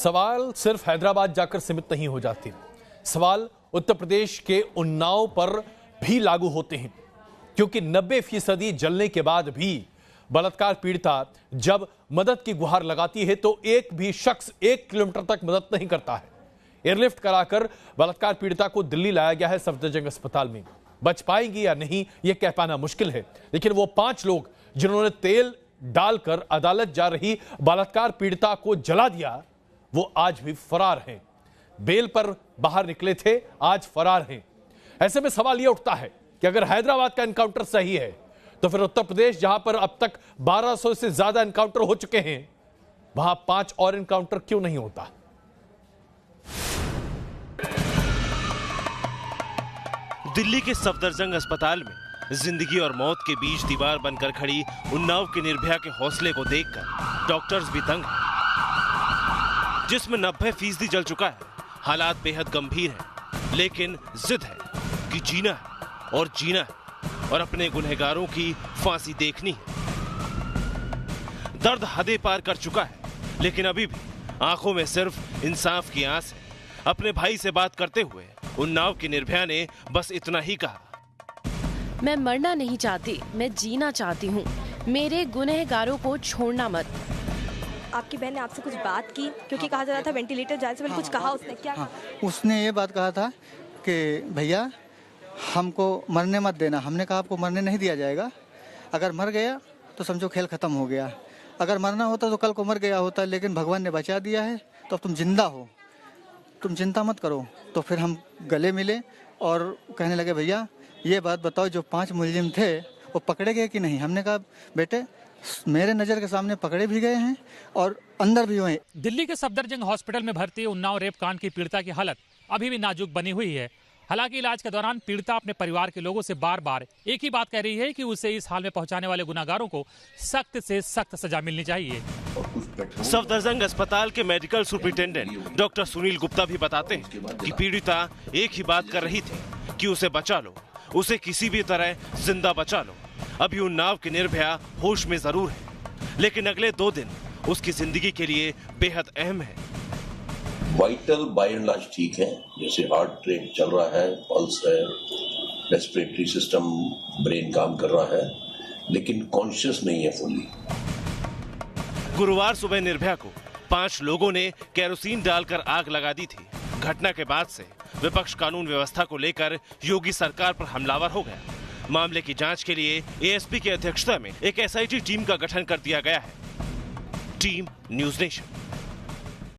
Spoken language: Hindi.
सवाल सिर्फ हैदराबाद जाकर सीमित नहीं हो जाते। सवाल उत्तर प्रदेश के उन्नाव पर भी लागू होते हैं, क्योंकि 90% जलने के बाद भी बलात्कार पीड़िता जब मदद की गुहार लगाती है तो एक भी शख्स 1 किलोमीटर तक मदद नहीं करता है। एयरलिफ्ट कराकर बलात्कार पीड़िता को दिल्ली लाया गया है सफदरजंग अस्पताल में। बच पाएंगी या नहीं यह कह पाना मुश्किल है, लेकिन वो 5 लोग जिन्होंने तेल डालकर अदालत जा रही बलात्कार पीड़िता को जला दिया, वो आज भी फरार हैं। बेल पर बाहर निकले थे, आज फरार हैं। ऐसे में सवाल यह उठता है कि अगर हैदराबाद का एनकाउंटर सही है तो फिर उत्तर प्रदेश, जहां पर अब तक 1200 से ज्यादा एनकाउंटर हो चुके हैं, वहां 5 और एनकाउंटर क्यों नहीं होता? दिल्ली के सफदरजंग अस्पताल में जिंदगी और मौत के बीच दीवार बनकर खड़ी उन्नाव की निर्भया के हौसले को देखकर डॉक्टर्स भी तंग हैं। जिसमें 90% जल चुका है, हालात बेहद गंभीर हैं, लेकिन जिद है कि जीना है और जीना है और अपने गुनहगारों की फांसी देखनी है। दर्द हदें पार कर चुका है, लेकिन अभी भी आंखों में सिर्फ इंसाफ की आस है। अपने भाई से बात करते हुए उन्नाव की निर्भया ने बस इतना ही कहा, मैं मरना नहीं चाहती, मैं जीना चाहती हूँ। मेरे गुनहगारों को छोड़ना मत। आपकी बहन ने आपसे कुछ बात की, क्योंकि कहा जा रहा था वेंटिलेटर जाने से पहले कुछ कहा उसने, क्या कहा? उसने ये बात कहा था कि भैया हमको मरने मत देना। हमने कहा आपको मरने नहीं दिया जाएगा। अगर मर गया तो समझो खेल खत्म हो गया। अगर मरना होता तो कल को मर गया होता, लेकिन भगवान ने बचा दिया है तो अब तुम जिंदा हो, तुम चिंता मत करो। तो फिर हम गले मिले और कहने लगे भैया ये बात बताओ, जो 5 मुलजिम थे वो पकड़े गए कि नहीं? हमने कहा बेटे मेरे नज़र के सामने पकड़े भी गए हैं और अंदर भी हुए। दिल्ली के सफदरजंग हॉस्पिटल में भर्ती उन्नाव रेप कांड की पीड़िता की हालत अभी भी नाजुक बनी हुई है। हालांकि इलाज के दौरान पीड़िता अपने परिवार के लोगों से बार बार एक ही बात कह रही है कि उसे इस हाल में पहुंचाने वाले गुनाहगारों को सख्त से सख्त सजा मिलनी चाहिए। सफदरजंग अस्पताल के medical superintendent doctor Sunil Gupta भी बताते हैं कि पीड़िता एक ही बात कर रही थी कि उसे बचा लो, उसे किसी भी तरह जिंदा बचा लो। अभी उन्नाव की निर्भया होश में जरूर है, लेकिन अगले 2 दिन उसकी जिंदगी के लिए बेहद अहम है। वाइटल बाय एंड लार्ज ठीक है, जैसे हार्ट रेट चल रहा है, पल्स है, रेस्पिरेटरी सिस्टम, ब्रेन काम कर रहा है, लेकिन कॉन्शियस नहीं है फुल्ली। गुरुवार सुबह निर्भया को 5 लोगों ने केरोसिन डालकर आग लगा दी थी। घटना के बाद से विपक्ष कानून व्यवस्था को लेकर योगी सरकार पर हमलावर हो गया। मामले की जांच के लिए एएसपी की अध्यक्षता में एक एसआईटी टीम का गठन कर दिया गया है। Team news nation.